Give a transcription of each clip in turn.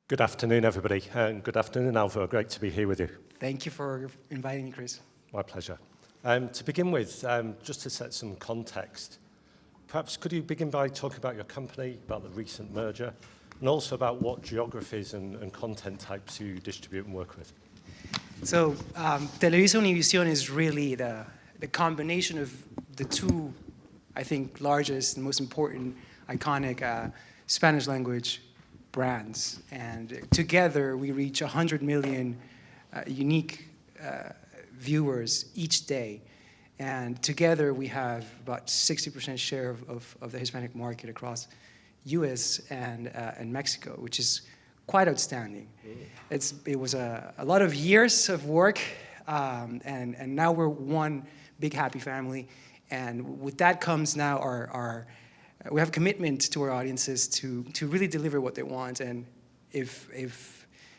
Good afternoon, everybody, and good afternoon, Alvaro. Great to be here with you. Thank you for inviting me, Chris. My pleasure. To begin with, just to set some context, perhaps could you begin by talking about your company, about the recent merger, and also about what geographies and content types you distribute and work with? So, TelevisaUnivision is really the combination of the two, I think, largest and most important, iconic Spanish language brands. And together, we reach 100 million unique viewers each day. And together, we have about 60% share of the Hispanic market across US and Mexico, which is quite outstanding. It was a lot of years of work, and now we're one big happy family. And with that comes now we have a commitment to our audiences to really deliver what they want. And if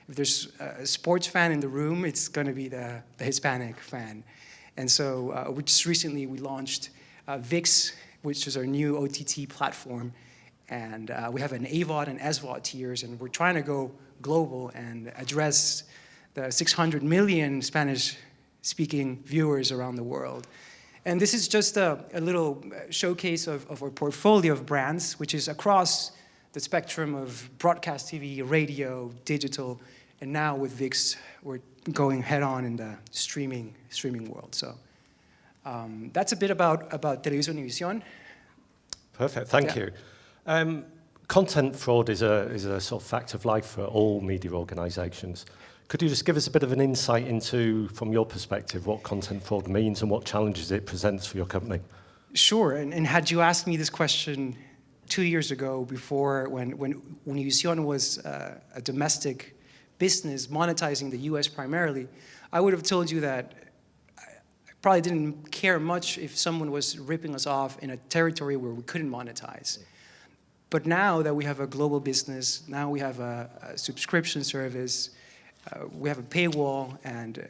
there's a sports fan in the room, it's going to be the Hispanic fan. And so we just recently launched ViX, which is our new OTT platform. And we have an AVOD and SVOD tiers, and we're trying to go global and address the 600 million Spanish-speaking viewers around the world. And this is just a little showcase of our portfolio of brands, which is across the spectrum of broadcast TV, radio, digital, and now with ViX, we're going head-on in the streaming world. So that's a bit about TelevisaUnivision. Perfect, thank you. Content fraud is a sort of fact of life for all media organizations. Could you just give us a bit of an insight into, from your perspective, what content fraud means and what challenges it presents for your company? Sure, and had you asked me this question 2 years ago, before when Univision was a domestic business monetizing the US primarily, I would have told you that I probably didn't care much if someone was ripping us off in a territory where we couldn't monetize. But now that we have a global business, now we have a subscription service, we have a paywall, and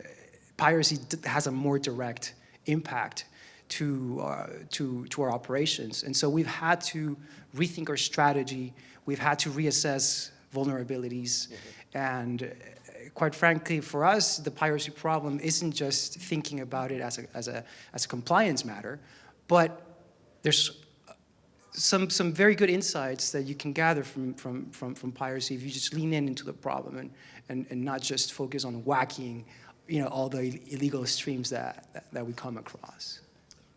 piracy has a more direct impact to our operations. And so we've had to rethink our strategy. We've had to reassess vulnerabilities. And quite frankly, for us, the piracy problem isn't just thinking about it as a compliance matter, but there's some very good insights that you can gather from piracy if you just lean into the problem and not just focus on whacking, all the illegal streams that we come across.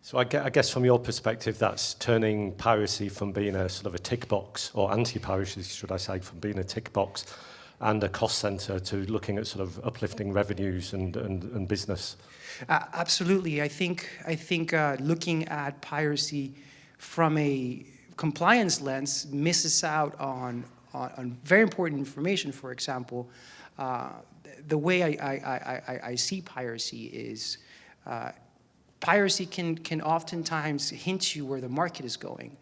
So I guess from your perspective, that's turning piracy from being a sort of a tick box, or anti-piracy, should I say, from being a tick box and a cost center to looking at sort of uplifting revenues and business. Absolutely. I think looking at piracy from a compliance lens misses out on very important information. For example, the way I see piracy is piracy can oftentimes hint you where the market is going.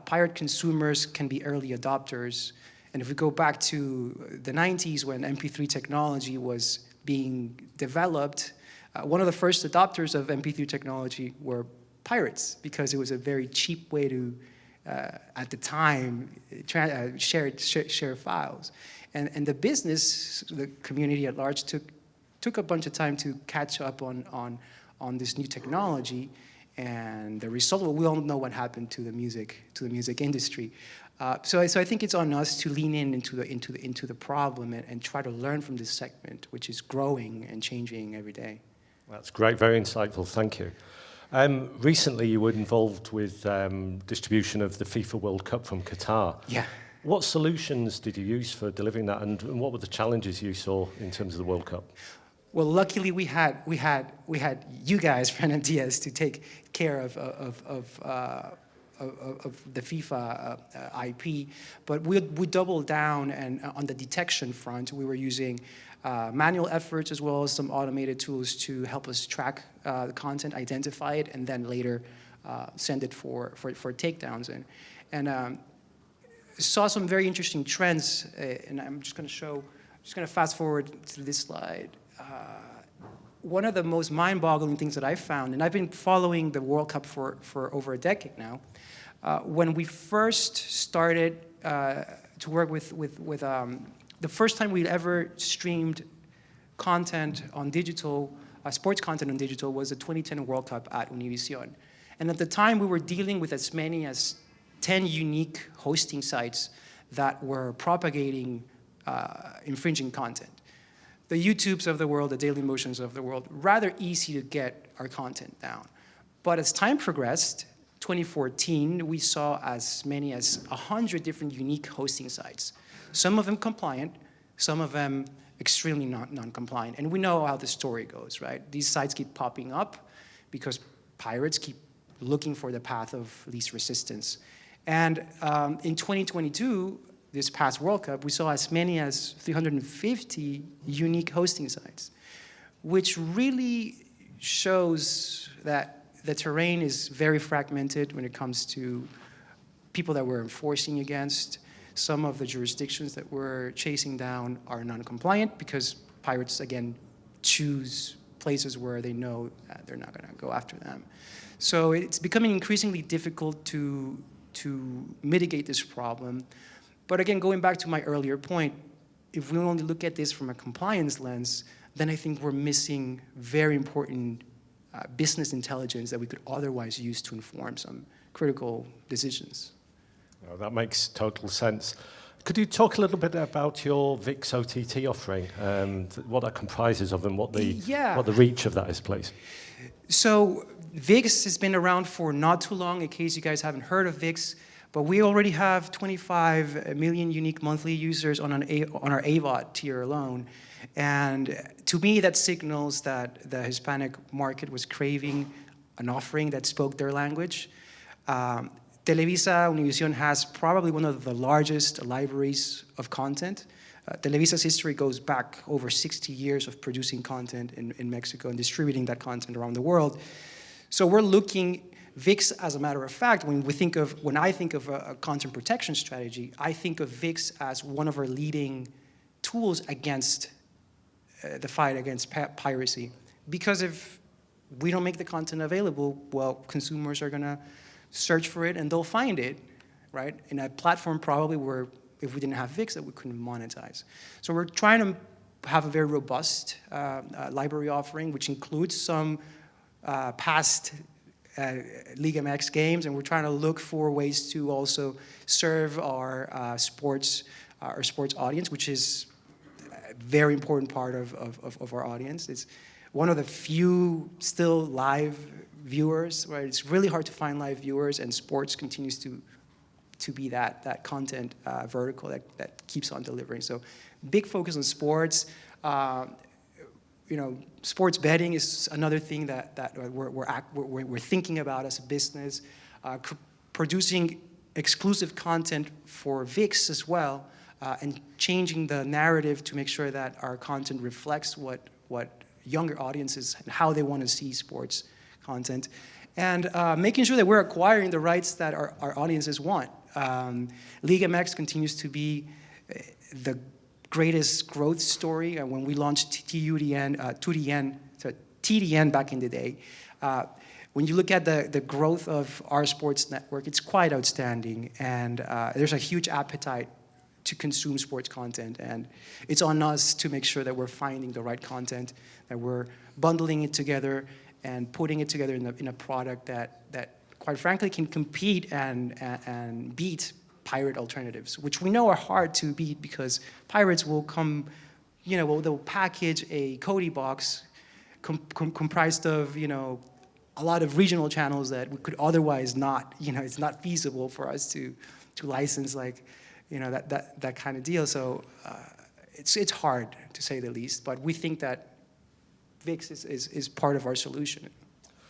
Pirate consumers can be early adopters. And if we go back to the 90s when MP3 technology was being developed, one of the first adopters of MP3 technology were pirates, because it was a very cheap way to, at the time, share files. And the business, the community at large, took a bunch of time to catch up on this new technology. And the result, well, we all know what happened to the music industry. So I think it's on us to lean into the problem and try to learn from this segment, which is growing and changing every day. That's great, very insightful, thank you. Recently, you were involved with distribution of the FIFA World Cup from Qatar. Yeah. What solutions did you use for delivering that, and what were the challenges you saw in terms of the World Cup? Well, luckily we had you guys, Fran Diaz, to take care of the FIFA IP, but we doubled down, and on the detection front, we were using manual efforts as well as some automated tools to help us track the content, identify it, and then later send it for takedowns. And saw some very interesting trends, and I'm just going to fast forward to this slide. One of the most mind-boggling things that I found, and I've been following the World Cup for over a decade now, when we first started to work with the first time we'd ever streamed content on digital, sports content on digital, was the 2010 World Cup at Univision. And at the time, we were dealing with as many as 10 unique hosting sites that were propagating infringing content. The YouTubes of the world, the Daily Motions of the world, rather easy to get our content down. But as time progressed, 2014, we saw as many as 100 different unique hosting sites. Some of them compliant, some of them extremely non-compliant. And we know how the story goes, right? These sites keep popping up because pirates keep looking for the path of least resistance. And in 2022, this past World Cup, we saw as many as 350 unique hosting sites, which really shows that the terrain is very fragmented when it comes to people that we're enforcing against. Some of the jurisdictions that we're chasing down are non-compliant because pirates, again, choose places where they know that they're not going to go after them. So it's becoming increasingly difficult to mitigate this problem. But again, going back to my earlier point, if we only look at this from a compliance lens, then I think we're missing very important business intelligence that we could otherwise use to inform some critical decisions. Well, that makes total sense. Could you talk a little bit about your VIX OTT offering, what that comprises of and what the reach of that is, please? So VIX has been around for not too long, in case you guys haven't heard of VIX, but we already have 25 million unique monthly users on our AVOD tier alone. And to me, that signals that the Hispanic market was craving an offering that spoke their language. TelevisaUnivision has probably one of the largest libraries of content. Televisa's history goes back over 60 years of producing content in Mexico and distributing that content around the world. So we're looking, VIX, as a matter of fact, when I think of a content protection strategy, I think of VIX as one of our leading tools against the fight against piracy. Because if we don't make the content available, well, consumers are gonna search for it and they'll find it, right? In a platform probably where if we didn't have VIX that we couldn't monetize. So we're trying to have a very robust library offering, which includes some past Liga MX games, and we're trying to look for ways to also serve our sports audience, which is a very important part of our audience. It's one of the few still live viewers, right? It's really hard to find live viewers, and sports continues to be that content vertical that keeps on delivering. So big focus on sports. Sports betting is another thing that we're thinking about as a business. Producing exclusive content for VIX as well, and changing the narrative to make sure that our content reflects what younger audiences and how they want to see sports content, and making sure that we're acquiring the rights that our audiences want. Liga MX continues to be the greatest growth story. When we launched TDN back in the day, when you look at the growth of our sports network, it's quite outstanding, and there's a huge appetite to consume sports content, and it's on us to make sure that we're finding the right content, that we're bundling it together and putting it together in a product that quite frankly can compete and beat pirate alternatives, which we know are hard to beat because pirates will come, they'll package a Cody box comprised of, a lot of regional channels that we could otherwise not, it's not feasible for us to license that kind of deal. So it's hard to say the least, but we think that VIX is part of our solution.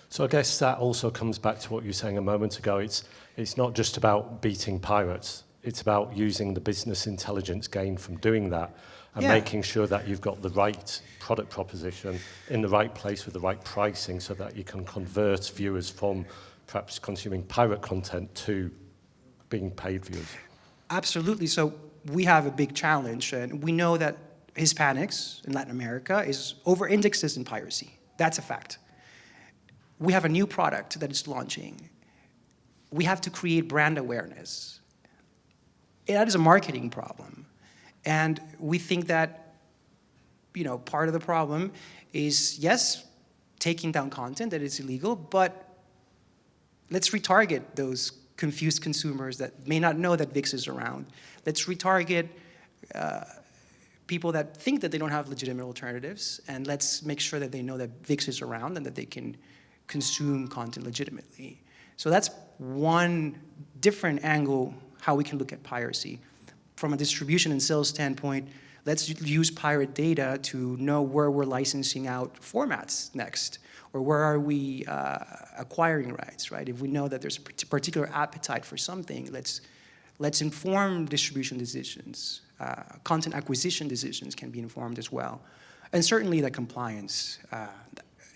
So I guess that also comes back to what you were saying a moment ago. It's not just about beating pirates. It's about using the business intelligence gained from doing that and making sure that you've got the right product proposition in the right place with the right pricing so that you can convert viewers from perhaps consuming pirate content to being paid viewers. Absolutely. So we have a big challenge, and we know that Hispanics in Latin America is over-indexed in piracy. That's a fact. We have a new product that is launching. We have to create brand awareness. That is a marketing problem. And we think that, part of the problem is, yes, taking down content that is illegal, but let's retarget those confused consumers that may not know that VIX is around. Let's retarget people that think that they don't have legitimate alternatives, and let's make sure that they know that VIX is around and that they can consume content legitimately. So that's one different angle how we can look at piracy. From a distribution and sales standpoint, let's use pirate data to know where we're licensing out formats next, or where are we acquiring rights, right? If we know that there's a particular appetite for something, let's inform distribution decisions. Content acquisition decisions can be informed as well. And certainly the compliance,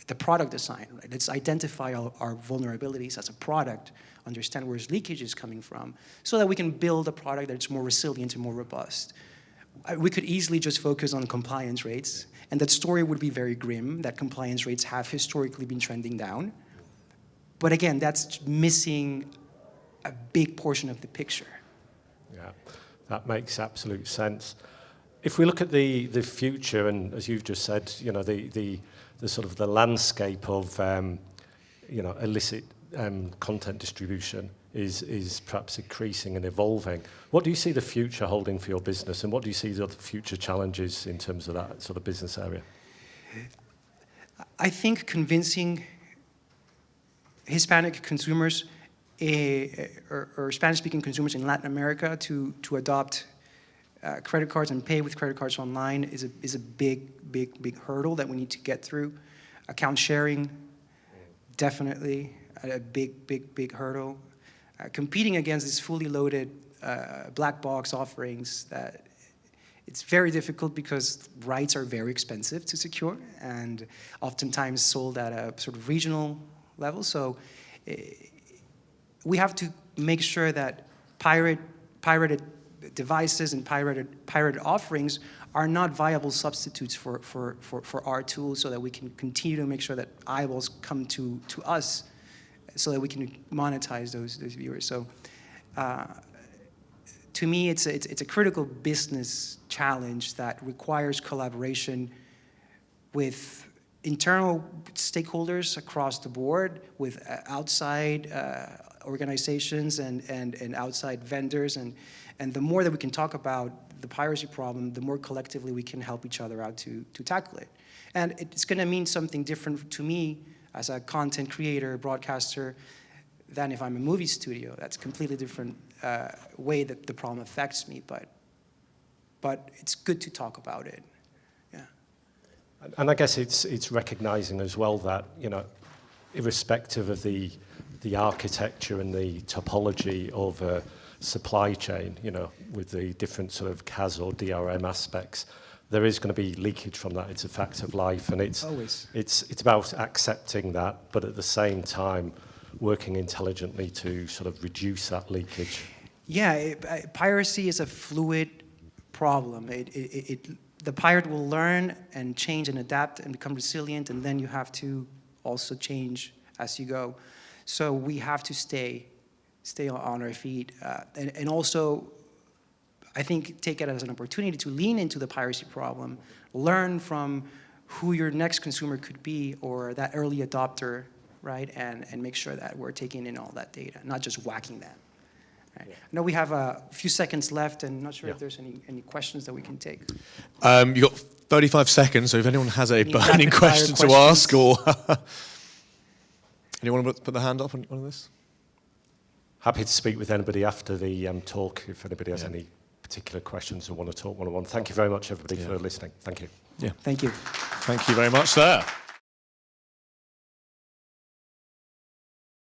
the product design, right? Let's identify our vulnerabilities as a product, understand where leakage is coming from, so that we can build a product that's more resilient and more robust. We could easily just focus on compliance rates, and that story would be very grim, that compliance rates have historically been trending down. But again, that's missing a big portion of the picture. Yeah, that makes absolute sense. If we look at the future, and as you've just said, the sort of the landscape of illicit content distribution is perhaps increasing and evolving. What do you see the future holding for your business, and what do you see the future challenges in terms of that sort of business area? I think convincing Hispanic consumers or Spanish-speaking consumers in Latin America to adopt credit cards and pay with credit cards online is a big hurdle that we need to get through. Account sharing, definitely a big hurdle. Competing against these fully loaded black box offerings, that it's very difficult because rights are very expensive to secure and oftentimes sold at a sort of regional level. So we have to make sure that pirated devices and pirated offerings are not viable substitutes for our tools, so that we can continue to make sure that eyeballs come to us, so that we can monetize those viewers. So to me, it's a critical business challenge that requires collaboration with internal stakeholders across the board, with outside organizations and outside vendors, and the more that we can talk about the piracy problem, the more collectively we can help each other out to tackle it. And it's going to mean something different to me as a content creator, broadcaster, than if I'm a movie studio. That's a completely different way that the problem affects me, but it's good to talk about it. Yeah. And I guess it's recognizing as well that, irrespective of the architecture and the topology of a supply chain, with the different sort of CAS or DRM aspects, there is going to be leakage from that. It's a fact of life, and it's about accepting that, but at the same time working intelligently to sort of reduce that leakage. Yeah, piracy is a fluid problem. The pirate will learn and change and adapt and become resilient, and then you have to also change as you go. So we have to stay on our feet, and also, I think, take it as an opportunity to lean into the piracy problem, learn from who your next consumer could be, or that early adopter, right? And make sure that we're taking in all that data, not just whacking them. Right? Yeah. I know we have a few seconds left, and I'm not sure if there's any questions that we can take. You've got 35 seconds, so if anyone has a burning question to ask, or anyone want to put their hand up on this? Happy to speak with anybody after the talk if anybody has any particular questions or want to talk one-on-one. Thank you very much, everybody, for listening. Thank you. Yeah. Thank you. Thank you very much, sir.